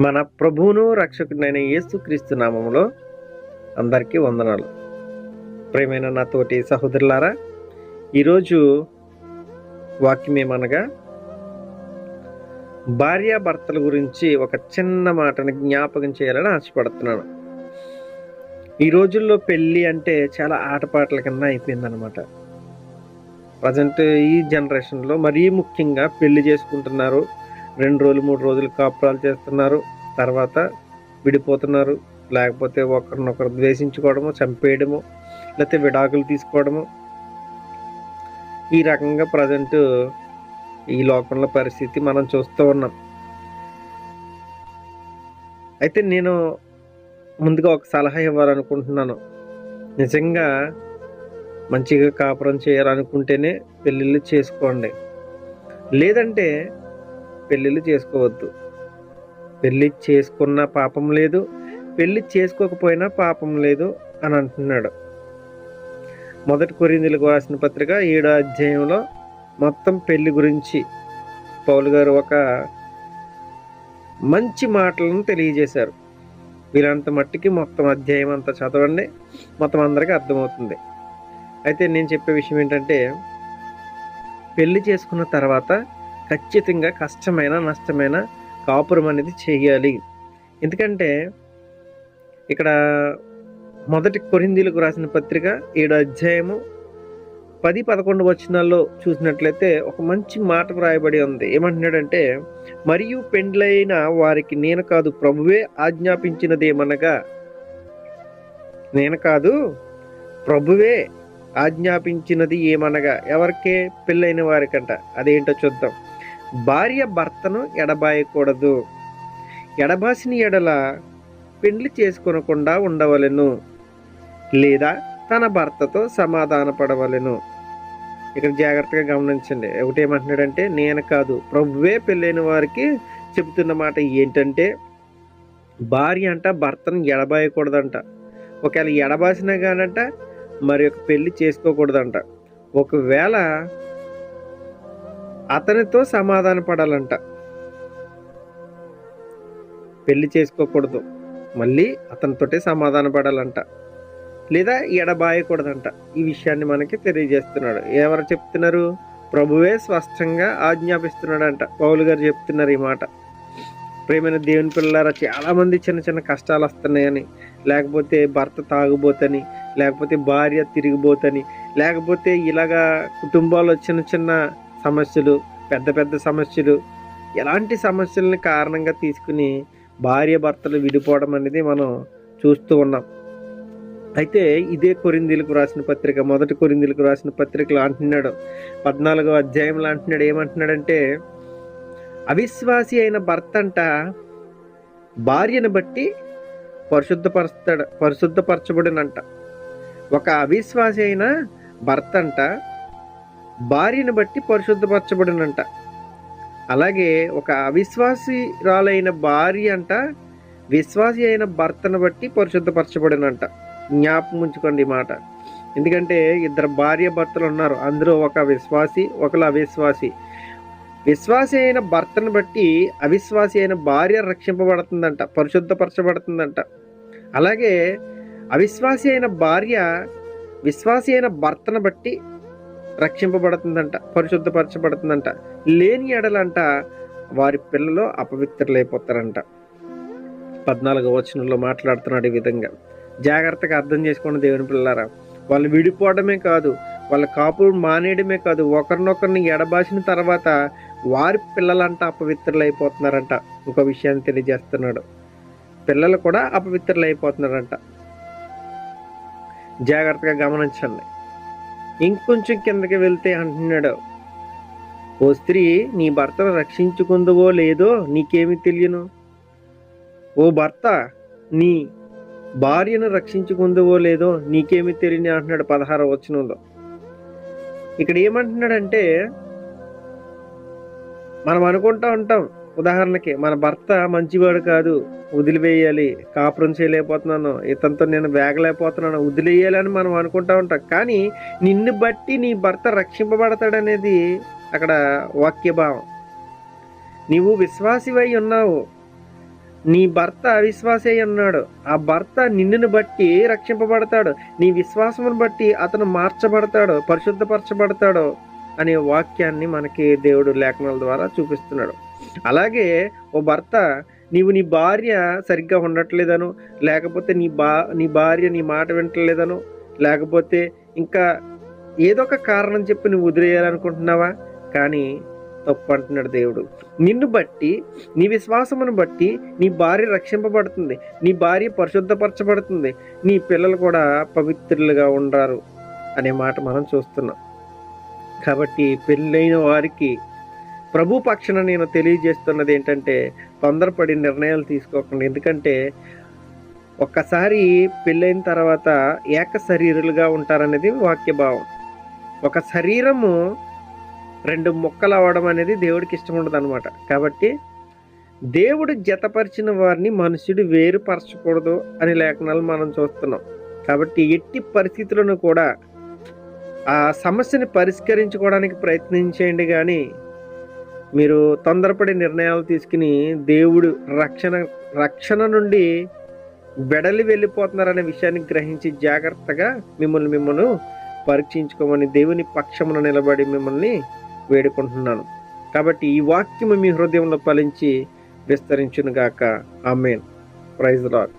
మన ప్రభువును రక్షకుడైన యేసుక్రీస్తు నామములో అందరికీ వందనాలు. ప్రియమైన నా తోటి సహోదరులారా, ఈరోజు వాక్యం ఏమనగా భార్యాభర్తల గురించి ఒక చిన్న మాటని జ్ఞాపకం చేయాలని ఆశపడుతున్నాను. ఈ రోజుల్లో పెళ్ళి అంటే చాలా ఆటపాటల కింద అయిపోయిందనమాట. ప్రజెంట్ ఈ జనరేషన్లో మరీ ముఖ్యంగా పెళ్లి చేసుకుంటున్నారు. 2 రోజులు 3 రోజులు కాపురాలు చేస్తున్నారు. తర్వాత విడిపోతున్నారు. లేకపోతే ఒకరినొకరు ద్వేషించుకోవడము, చంపేయడము, లేకపోతే విడాకులు తీసుకోవడము. ఈ రకంగా ప్రజెంట్ ఈ లోకంలో పరిస్థితి మనం చూస్తూ ఉన్నాం. అయితే నేను ముందుగా ఒక సలహా ఇవ్వాలనుకుంటున్నాను. నిజంగా మంచిగా కాపురం చేయాలనుకుంటేనే పెళ్ళిళ్ళు చేసుకోండి. లేదంటే పెళ్ళిళ్ళు చేసుకోవద్దు. పెళ్ళి చేసుకున్న పాపం లేదు, పెళ్ళి చేసుకోకపోయినా పాపం లేదు అని అంటున్నాడు. 1 కొరింథీయులకు రాసిన పత్రిక 7వ అధ్యాయంలో మొత్తం పెళ్లి గురించి పౌలు గారు ఒక మంచి మాటలను తెలియజేశారు. వీరంత మట్టికి మొత్తం అధ్యాయం అంతా చదవండి, మొత్తం అందరికీ అర్థమవుతుంది. అయితే నేను చెప్పే విషయం ఏంటంటే, పెళ్లి చేసుకున్న తర్వాత ఖచ్చితంగా కష్టమైన నష్టమైన కాపురం అనేది చేయాలి. ఎందుకంటే ఇక్కడ 1 కొరింథీయులకు రాసిన పత్రిక 7వ అధ్యాయము 10-11 వచనాల్లో చూసినట్లయితే ఒక మంచి మాట వ్రాయబడి ఉంది. ఏమంటున్నాడంటే, మరియు పెండ్లైన వారికి నేను కాదు, ప్రభువే ఆజ్ఞాపించినదేమనగా, నేను కాదు ప్రభువే ఆజ్ఞాపించినది ఏమనగా, ఎవరికే? పెళ్ళైన వారికంట. అదేంటో చూద్దాం. భార్య భర్తను ఎడబాయకూడదు, ఎడబాసిన ఎడల పెండ్లి చేసుకొనకుండా ఉండవలెను, లేదా తన భర్తతో సమాధాన పడవలెను. ఇక్కడ జాగ్రత్తగా గమనించండి. ఒకటేమంటున్నాడంటే, నేను కాదు, ప్రభువే పెళ్ళైన వారికి చెబుతున్న మాట ఏంటంటే, భార్య అంట భర్తను ఎడబాయకూడదంట. ఒకవేళ ఎడబాసినా కానంట మరి ఒక పెళ్లి చేసుకోకూడదంట. ఒకవేళ అతనితో సమాధాన పడాలంట, పెళ్లి చేసుకోకూడదు, మళ్ళీ అతనితోటే సమాధాన పడాలంట, లేదా ఎడబాయకూడదంట. ఈ విషయాన్ని మనకి తెలియజేస్తున్నాడు. ఎవరు చెప్తున్నారు? ప్రభువే స్పష్టంగా ఆజ్ఞాపిస్తున్నాడంట. పౌలు గారు చెప్తున్నారు ఈ మాట. ప్రేమైన దేవుని పిల్లలారా, చాలామంది చిన్న చిన్న కష్టాలు వస్తున్నాయని, లేకపోతే భర్త తాగుబోతని, లేకపోతే భార్య తిరిగిపోతని, లేకపోతే ఇలాగా కుటుంబాల్లో చిన్న చిన్న సమస్యలు, పెద్ద పెద్ద సమస్యలు, ఎలాంటి సమస్యలని కారణంగా తీసుకుని భార్య భర్తలు విడిపోవడం అనేది మనం చూస్తూ ఉన్నాం. అయితే ఇదే కొరింథీయులకు రాసిన పత్రిక 1 కొరింథీయులకు రాసిన పత్రికలో అంటున్నాడు, 14వ అధ్యాయంలో అంటున్నాడు. ఏమంటున్నాడంటే, అవిశ్వాసి అయిన భర్త అంట భార్యను బట్టి పరిశుద్ధపరచబడినంట. ఒక అవిశ్వాసి అయిన భర్త అంట భార్యను బట్టి పరిశుద్ధపరచబడినంట. అలాగే ఒక అవిశ్వాసిరాలైన భార్య అంట విశ్వాసి అయిన భర్తను బట్టి పరిశుద్ధపరచబడినంట. జ్ఞాపకం ఉంచుకోండి ఈ మాట. ఎందుకంటే ఇద్దరు భార్య భర్తలు ఉన్నారు. అందులో ఒక విశ్వాసి, ఒకరు అవిశ్వాసి. విశ్వాసి అయిన భర్తను బట్టి అవిశ్వాసి అయిన భార్య రక్షింపబడుతుందంట, పరిశుద్ధపరచబడుతుందంట. అలాగే అవిశ్వాసి అయిన భార్య విశ్వాసి అయిన భర్తను బట్టి రక్షింపబడుతుందంట, పరిశుద్ధపరచబడుతుందంట. లేని ఎడలంట వారి పిల్లలు అపవిత్రులైపోతారంట. 14వ వచనంలో మాట్లాడుతున్నాడు ఈ విధంగా. జాగ్రత్తగా అర్థం చేసుకోండి దేవుని పిల్లలారా. వాళ్ళు విడిపోవడమే కాదు, వాళ్ళ కాపురం మానేయడమే కాదు, ఒకరినొకరిని ఎడబాసిన తర్వాత వారి పిల్లలంట అపవిత్రులైపోతున్నారంట. ఇంకో విషయాన్ని తెలియజేస్తున్నాడు. పిల్లలు కూడా అపవిత్రులైపోతున్నారంట. జాగ్రత్తగా గమనించండి. ఇంకొంచెం కిందకి వెళ్తే అంటున్నాడు, ఓ స్త్రీ, నీ భర్తను రక్షించుకుందువో లేదో నీకేమి తెలియను. ఓ భర్త, నీ భార్యను రక్షించుకుందువో లేదో నీకేమి తెలియని అంటున్నాడు 16వ వచనంలో. ఇక్కడ ఏమంటున్నాడంటే, మనం అనుకుంటా ఉంటాం, ఉదాహరణకి మన భర్త మంచివాడు కాదు, వదిలివేయాలి, కాపురం చేయలేకపోతున్నాను, ఇతనితో నేను వేగలేకపోతున్నాను, వదిలేయాలని మనం అనుకుంటా ఉంటాం. కానీ నిన్ను బట్టి నీ భర్త రక్షింపబడతాడనేది అక్కడ వాక్యభావం. నీవు విశ్వాసివై ఉన్నావు, నీ భర్త అవిశ్వాసి అయి ఉన్నాడు, ఆ భర్త నిన్నుని బట్టి రక్షింపబడతాడు, నీ విశ్వాసమును బట్టి అతను మార్చబడతాడు, పరిశుద్ధపరచబడతాడు అనే వాక్యాన్ని మనకి దేవుడు లేఖనాల ద్వారా చూపిస్తున్నాడు. అలాగే ఓ భర్త, నీవు నీ భార్య సరిగ్గా ఉండట్లేదను, లేకపోతే నీ భార్య నీ మాట వింటలేదను, లేకపోతే ఇంకా ఏదో ఒక కారణం చెప్పి నువ్వు వదిలేయాలనుకుంటున్నావా? కానీ తప్పు అంటున్నాడు దేవుడు. నిన్ను బట్టి, నీ విశ్వాసమును బట్టి నీ భార్య రక్షింపబడుతుంది, నీ భార్య పరిశుద్ధపరచబడుతుంది, నీ పిల్లలు కూడా పవిత్రులుగా ఉండారు అనే మాట మనం చూస్తున్నాం. కాబట్టి పెళ్ళైన వారికి ప్రభు పక్షాన నేను తెలియజేస్తున్నది ఏంటంటే, తొందరపడి నిర్ణయాలు తీసుకోకండి. ఎందుకంటే ఒక్కసారి పెళ్ళైన తర్వాత ఏక శరీరులుగా ఉంటారనేది వాక్య భావం. ఒక శరీరము 2 ముక్కలు అవ్వడం అనేది దేవుడికి ఇష్టం ఉండదు అనమాట. కాబట్టి దేవుడు జతపరిచిన వారిని మనుషుడు వేరుపరచకూడదు అనే లేఖనాలు మనం చూస్తున్నాం. కాబట్టి ఎట్టి పరిస్థితులను కూడా ఆ సమస్యని పరిష్కరించుకోవడానికి ప్రయత్నించేయండి, కానీ మీరు తొందరపడి నిర్ణయాలు తీసుకుని దేవుడు రక్షణ నుండి వెడలి వెళ్ళిపోతున్నారనే విషయాన్ని గ్రహించి జాగ్రత్తగా మిమ్మల్ని పరీక్షించుకోమని దేవుని పక్షమున నిలబడి మిమ్మల్ని వేడుకుంటున్నాను. కాబట్టి ఈ వాక్యము మీ హృదయంలో ఫలించి విస్తరించును గాక. ఆమేన్. Praise lord.